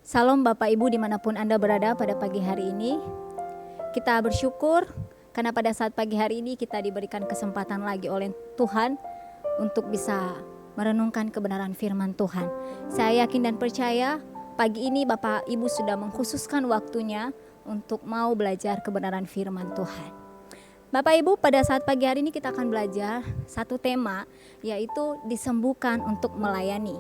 Salam Bapak Ibu dimanapun Anda berada pada pagi hari ini. Kita bersyukur karena pada saat pagi hari ini kita diberikan kesempatan lagi oleh Tuhan untuk bisa merenungkan kebenaran firman Tuhan. Saya yakin dan percaya pagi ini Bapak Ibu sudah mengkhususkan waktunya untuk mau belajar kebenaran firman Tuhan. Bapak Ibu, pada saat pagi hari ini kita akan belajar satu tema, yaitu disembuhkan untuk melayani.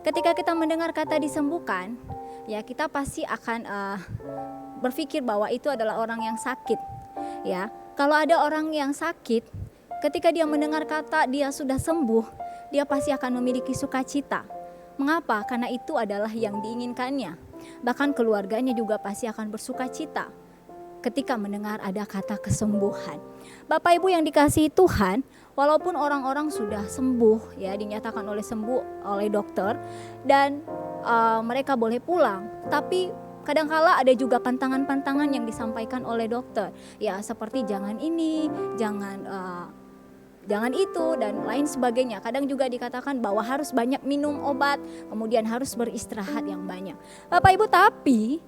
Ketika kita mendengar kata disembuhkan, ya kita pasti akan berpikir bahwa itu adalah orang yang sakit. Ya, kalau ada orang yang sakit, ketika dia mendengar kata dia sudah sembuh, dia pasti akan memiliki sukacita. Mengapa? Karena itu adalah yang diinginkannya. Bahkan keluarganya juga pasti akan bersukacita ketika mendengar ada kata kesembuhan. Bapak Ibu yang dikasihi Tuhan, walaupun orang-orang sudah sembuh, ya dinyatakan sembuh oleh dokter dan mereka boleh pulang, tapi kadangkala ada juga pantangan-pantangan yang disampaikan oleh dokter, ya seperti jangan ini, jangan itu dan lain sebagainya. Kadang juga dikatakan bahwa harus banyak minum obat, kemudian harus beristirahat yang banyak. Bapak Ibu, tapi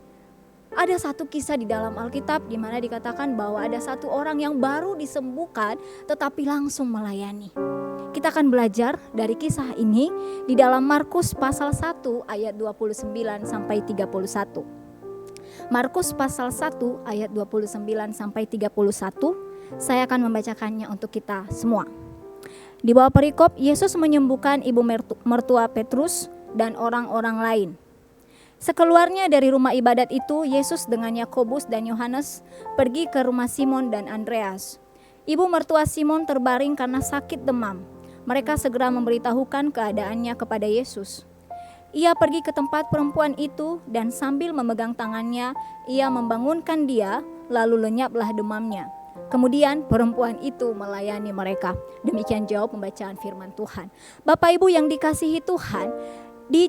ada satu kisah di dalam Alkitab di mana dikatakan bahwa ada satu orang yang baru disembuhkan tetapi langsung melayani. Kita akan belajar dari kisah ini di dalam Markus pasal 1 ayat 29 sampai 31. Markus pasal 1 ayat 29 sampai 31. Saya akan membacakannya untuk kita semua. Di bawah perikop, Yesus menyembuhkan ibu mertua Petrus dan orang-orang lain. Sekeluarnya dari rumah ibadat itu, Yesus dengan Yakobus dan Yohanes pergi ke rumah Simon dan Andreas. Ibu mertua Simon terbaring karena sakit demam. Mereka segera memberitahukan keadaannya kepada Yesus. Ia pergi ke tempat perempuan itu dan sambil memegang tangannya, ia membangunkan dia, lalu lenyaplah demamnya. Kemudian perempuan itu melayani mereka. Demikian jawab pembacaan firman Tuhan. Bapak Ibu yang dikasihi Tuhan, di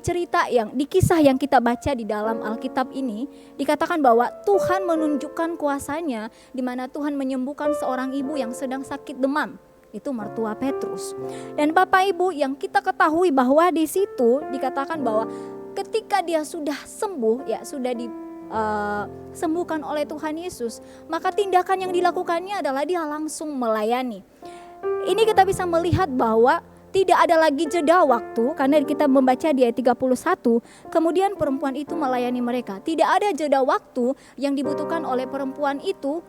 kisah yang kita baca di dalam Alkitab ini dikatakan bahwa Tuhan menunjukkan kuasanya di mana Tuhan menyembuhkan seorang ibu yang sedang sakit demam, itu mertua Petrus. Dan Bapak Ibu yang kita ketahui bahwa di situ dikatakan bahwa ketika dia sudah sembuh, ya sudah disembuhkan oleh Tuhan Yesus, maka tindakan yang dilakukannya adalah dia langsung melayani. Ini kita bisa melihat bahwa tidak ada lagi jeda waktu, karena kita membaca di ayat 31, kemudian perempuan itu melayani mereka. Tidak ada jeda waktu yang dibutuhkan oleh perempuan itu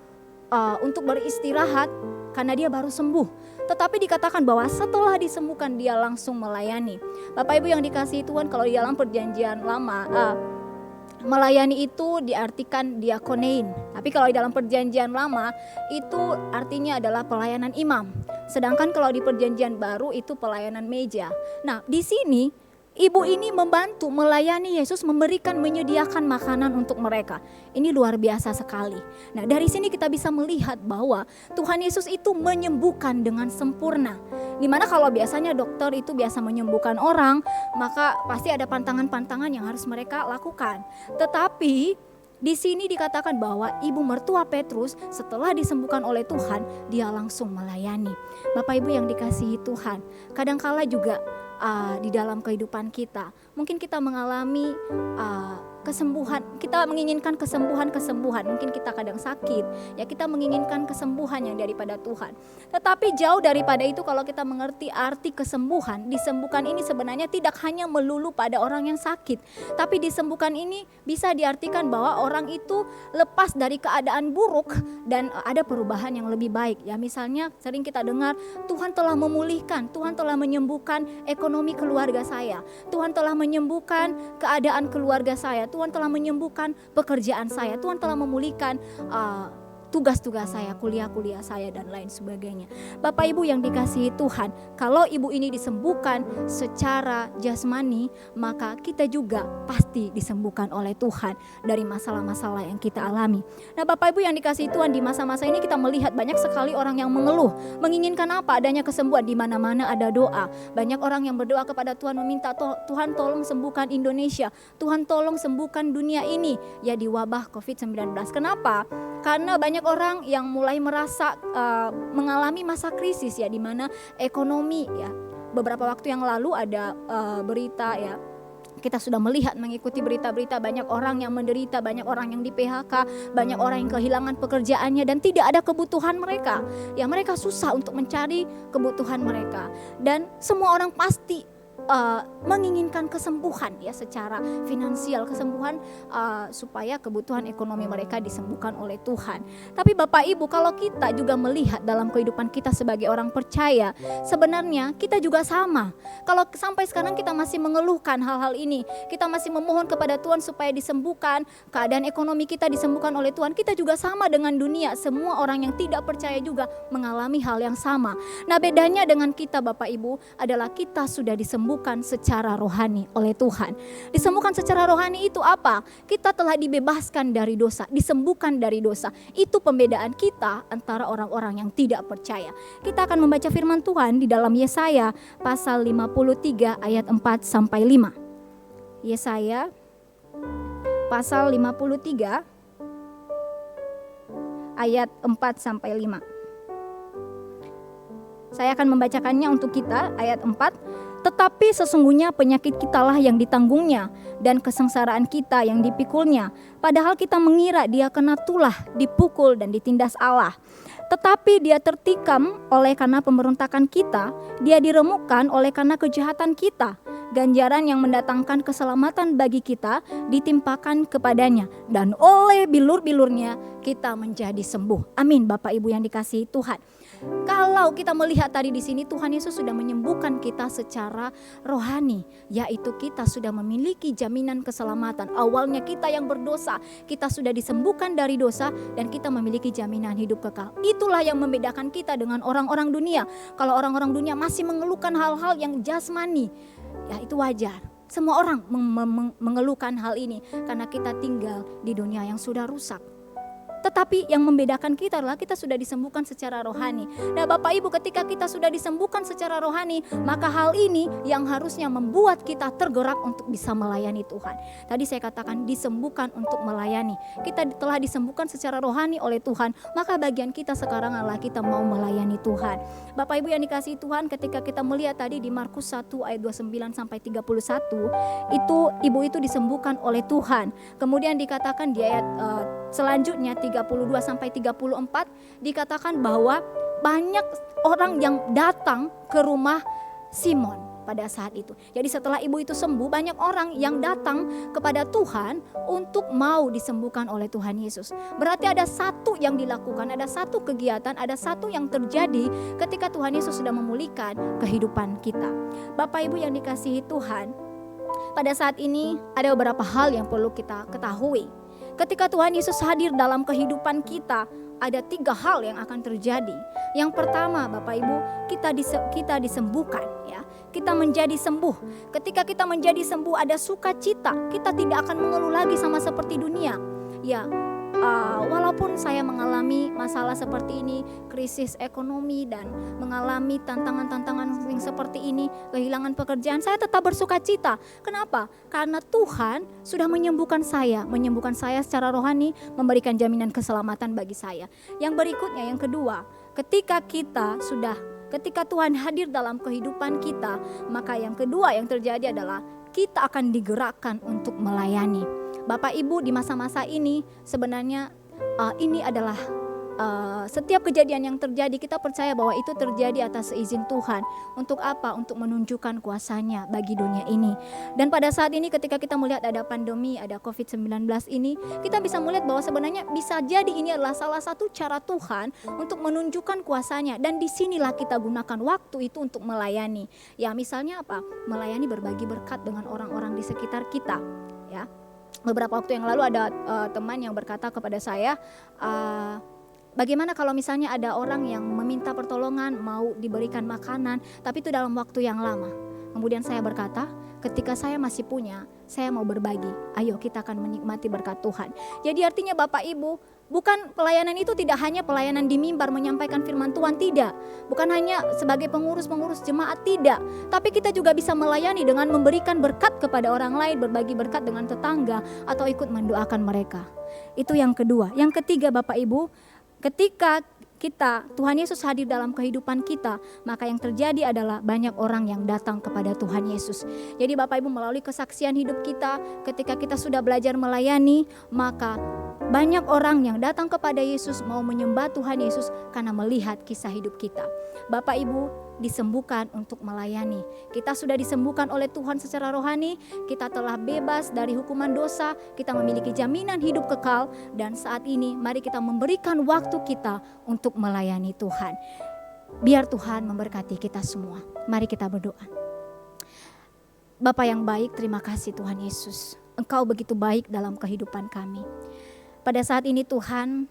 untuk beristirahat karena dia baru sembuh. Tetapi dikatakan bahwa setelah disembuhkan dia langsung melayani. Bapak Ibu yang dikasihi Tuhan, kalau di dalam perjanjian lama melayani itu diartikan diakonein. Tapi kalau di dalam perjanjian lama itu artinya adalah pelayanan imam. Sedangkan kalau di perjanjian baru itu pelayanan meja. Nah, di sini ibu ini membantu melayani Yesus, menyediakan makanan untuk mereka. Ini luar biasa sekali. Nah, dari sini kita bisa melihat bahwa Tuhan Yesus itu menyembuhkan dengan sempurna. Dimana kalau biasanya dokter itu biasa menyembuhkan orang, maka pasti ada pantangan-pantangan yang harus mereka lakukan. Tetapi di sini dikatakan bahwa ibu mertua Petrus setelah disembuhkan oleh Tuhan, dia langsung melayani. Bapak Ibu yang dikasihi Tuhan, kadangkala juga di dalam kehidupan kita, mungkin kita mengalami kesembuhan, kita menginginkan kesembuhan, mungkin kita kadang sakit, ya kita menginginkan kesembuhan yang daripada Tuhan. Tetapi jauh daripada itu, kalau kita mengerti arti kesembuhan, disembuhkan ini sebenarnya tidak hanya melulu pada orang yang sakit, tapi disembuhkan ini bisa diartikan bahwa orang itu lepas dari keadaan buruk dan ada perubahan yang lebih baik. Ya misalnya sering kita dengar, Tuhan telah memulihkan, Tuhan telah menyembuhkan ekonomi keluarga saya, Tuhan telah menyembuhkan keadaan keluarga saya, Tuhan telah menyembuhkan pekerjaan saya, Tuhan telah memulihkan tugas-tugas saya, kuliah-kuliah saya dan lain sebagainya. Bapak Ibu yang dikasihi Tuhan, kalau ibu ini disembuhkan secara jasmani, maka kita juga pasti disembuhkan oleh Tuhan dari masalah-masalah yang kita alami. Nah, Bapak Ibu yang dikasihi Tuhan, di masa-masa ini kita melihat banyak sekali orang yang mengeluh, menginginkan apa? Adanya kesembuhan. Di mana-mana ada doa. Banyak orang yang berdoa kepada Tuhan, meminta Tuhan tolong sembuhkan Indonesia, Tuhan tolong sembuhkan dunia ini ya di wabah COVID-19. Kenapa? Karena banyak orang yang mulai merasa mengalami masa krisis, ya, di mana ekonomi, ya. Beberapa waktu yang lalu ada berita, ya, Kita sudah melihat mengikuti berita-berita banyak orang yang menderita, banyak orang yang di PHK, banyak orang yang kehilangan pekerjaannya dan tidak ada kebutuhan mereka. Ya, mereka susah untuk mencari kebutuhan mereka. Dan semua orang pasti menginginkan kesembuhan ya secara finansial, kesembuhan supaya kebutuhan ekonomi mereka disembuhkan oleh Tuhan. Tapi Bapak Ibu, kalau kita juga melihat dalam kehidupan kita sebagai orang percaya, sebenarnya kita juga sama. Kalau sampai sekarang kita masih mengeluhkan hal-hal ini, kita masih memohon kepada Tuhan supaya disembuhkan, keadaan ekonomi kita disembuhkan oleh Tuhan, kita juga sama dengan dunia. Semua orang yang tidak percaya juga mengalami hal yang sama. Nah, bedanya dengan kita Bapak Ibu adalah kita sudah disembuhkan secara rohani oleh Tuhan. Disembuhkan secara rohani itu apa? Kita telah dibebaskan dari dosa, disembuhkan dari dosa. Itu pembedaan kita antara orang-orang yang tidak percaya. Kita akan membaca firman Tuhan di dalam Yesaya pasal 53 ayat 4 sampai 5. Yesaya pasal 53 ayat 4 sampai 5. Saya akan membacakannya untuk kita ayat 4. Tetapi sesungguhnya penyakit kitalah yang ditanggungnya dan kesengsaraan kita yang dipikulnya. Padahal kita mengira dia kena tulah, dipukul dan ditindas Allah. Tetapi dia tertikam oleh karena pemberontakan kita, dia diremukkan oleh karena kejahatan kita. Ganjaran yang mendatangkan keselamatan bagi kita ditimpakan kepadanya, dan oleh bilur-bilurnya kita menjadi sembuh. Amin, Bapak Ibu yang dikasihi Tuhan. Kalau kita melihat tadi di sini, Tuhan Yesus sudah menyembuhkan kita secara rohani, yaitu kita sudah memiliki jaminan keselamatan. Awalnya kita yang berdosa, kita sudah disembuhkan dari dosa dan kita memiliki jaminan hidup kekal. Itulah yang membedakan kita dengan orang-orang dunia. Kalau orang-orang dunia masih mengeluhkan hal-hal yang jasmani, ya itu wajar. Semua orang mengeluhkan hal ini karena kita tinggal di dunia yang sudah rusak. Tetapi yang membedakan kita adalah kita sudah disembuhkan secara rohani. Nah Bapak Ibu, ketika kita sudah disembuhkan secara rohani, maka hal ini yang harusnya membuat kita tergerak untuk bisa melayani Tuhan. Tadi saya katakan disembuhkan untuk melayani. Kita telah disembuhkan secara rohani oleh Tuhan, maka bagian kita sekarang adalah kita mau melayani Tuhan. Bapak Ibu yang dikasihi Tuhan, ketika kita melihat tadi di Markus 1 ayat 29 sampai 31, itu ibu itu disembuhkan oleh Tuhan. Kemudian dikatakan di ayat selanjutnya 32 sampai 34 dikatakan bahwa banyak orang yang datang ke rumah Simon pada saat itu. Jadi setelah ibu itu sembuh, banyak orang yang datang kepada Tuhan untuk mau disembuhkan oleh Tuhan Yesus. Berarti ada satu yang dilakukan, ada satu kegiatan, ada satu yang terjadi ketika Tuhan Yesus sudah memulihkan kehidupan kita. Bapak Ibu yang dikasihi Tuhan, pada saat ini ada beberapa hal yang perlu kita ketahui. Ketika Tuhan Yesus hadir dalam kehidupan kita, ada 3 hal yang akan terjadi. Yang pertama, Bapak Ibu, kita disembuhkan ya. Kita menjadi sembuh. Ketika kita menjadi sembuh, ada sukacita. Kita tidak akan mengeluh lagi sama seperti dunia. Ya, walaupun saya mengalami masalah seperti ini, krisis ekonomi dan mengalami tantangan-tantangan yang seperti ini, kehilangan pekerjaan, saya tetap bersukacita. Kenapa? Karena Tuhan sudah menyembuhkan saya secara rohani, memberikan jaminan keselamatan bagi saya. Yang berikutnya, yang kedua, ketika Tuhan hadir dalam kehidupan kita, maka yang kedua yang terjadi adalah kita akan digerakkan untuk melayani. Bapak Ibu, di masa-masa ini sebenarnya ini adalah setiap kejadian yang terjadi, kita percaya bahwa itu terjadi atas izin Tuhan. Untuk apa? Untuk menunjukkan kuasa-Nya bagi dunia ini. Dan pada saat ini ketika kita melihat ada pandemi, ada COVID-19 ini, kita bisa melihat bahwa sebenarnya bisa jadi ini adalah salah satu cara Tuhan untuk menunjukkan kuasa-Nya. Dan disinilah kita gunakan waktu itu untuk melayani. Ya, misalnya apa? Melayani, berbagi berkat dengan orang-orang di sekitar kita. Ya, beberapa waktu yang lalu ada teman yang berkata kepada saya, bagaimana kalau misalnya ada orang yang meminta pertolongan, mau diberikan makanan, tapi itu dalam waktu yang lama. Kemudian saya berkata, ketika saya masih punya, saya mau berbagi. Ayo kita akan menikmati berkat Tuhan. Jadi artinya Bapak Ibu, bukan pelayanan itu tidak hanya pelayanan di mimbar menyampaikan firman Tuhan, tidak. Bukan hanya sebagai pengurus-pengurus jemaat, tidak. Tapi kita juga bisa melayani dengan memberikan berkat kepada orang lain, berbagi berkat dengan tetangga, atau ikut mendoakan mereka. Itu yang kedua. Yang ketiga Bapak Ibu, ketika Tuhan Yesus hadir dalam kehidupan kita, maka yang terjadi adalah banyak orang yang datang kepada Tuhan Yesus. Jadi Bapak Ibu, melalui kesaksian hidup kita, ketika kita sudah belajar melayani, maka banyak orang yang datang kepada Yesus mau menyembah Tuhan Yesus karena melihat kisah hidup kita. Bapak Ibu disembuhkan untuk melayani. Kita sudah disembuhkan oleh Tuhan secara rohani, kita telah bebas dari hukuman dosa, kita memiliki jaminan hidup kekal, dan saat ini mari kita memberikan waktu kita untuk melayani Tuhan. Biar Tuhan memberkati kita semua. Mari kita berdoa. Bapa yang baik, terima kasih Tuhan Yesus. Engkau begitu baik dalam kehidupan kami. Pada saat ini Tuhan,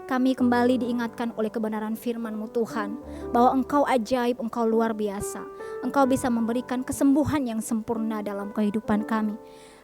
kami kembali diingatkan oleh kebenaran firman-Mu Tuhan, bahwa Engkau ajaib, Engkau luar biasa. Engkau bisa memberikan kesembuhan yang sempurna dalam kehidupan kami.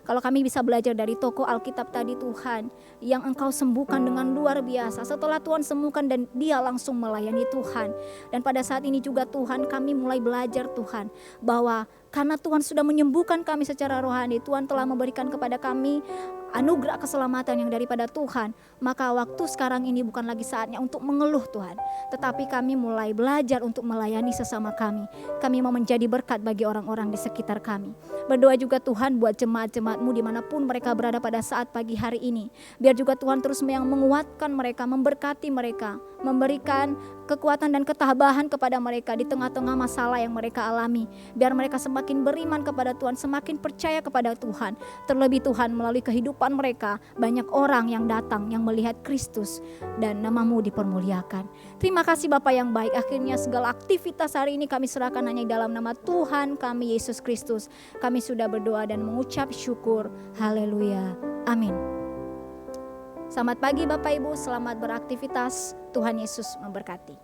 Kalau kami bisa belajar dari tokoh Alkitab tadi Tuhan, yang Engkau sembuhkan dengan luar biasa. Setelah Tuhan sembuhkan dan dia langsung melayani Tuhan. Dan pada saat ini juga Tuhan, kami mulai belajar Tuhan, bahwa karena Tuhan sudah menyembuhkan kami secara rohani, Tuhan telah memberikan kepada kami anugerah keselamatan yang daripada Tuhan. Maka waktu sekarang ini bukan lagi saatnya untuk mengeluh Tuhan, tetapi kami mulai belajar untuk melayani sesama kami. Kami mau menjadi berkat bagi orang-orang di sekitar kami. Berdoa juga Tuhan buat jemaat-jemaat-Mu dimanapun mereka berada pada saat pagi hari ini. Biar juga Tuhan terus yang menguatkan mereka, memberkati mereka, memberikan kekuatan dan ketabahan kepada mereka di tengah-tengah masalah yang mereka alami. Biar mereka semakin beriman kepada Tuhan, semakin percaya kepada Tuhan. Terlebih Tuhan, melalui kehidupan mereka banyak orang yang datang yang melihat Kristus dan nama-Mu dipermuliakan. Terima kasih Bapa yang baik. Akhirnya segala aktivitas hari ini kami serahkan hanya dalam nama Tuhan kami Yesus Kristus. Kami sudah berdoa dan mengucap syukur. Haleluya. Amin. Selamat pagi Bapak Ibu, selamat beraktivitas. Tuhan Yesus memberkati.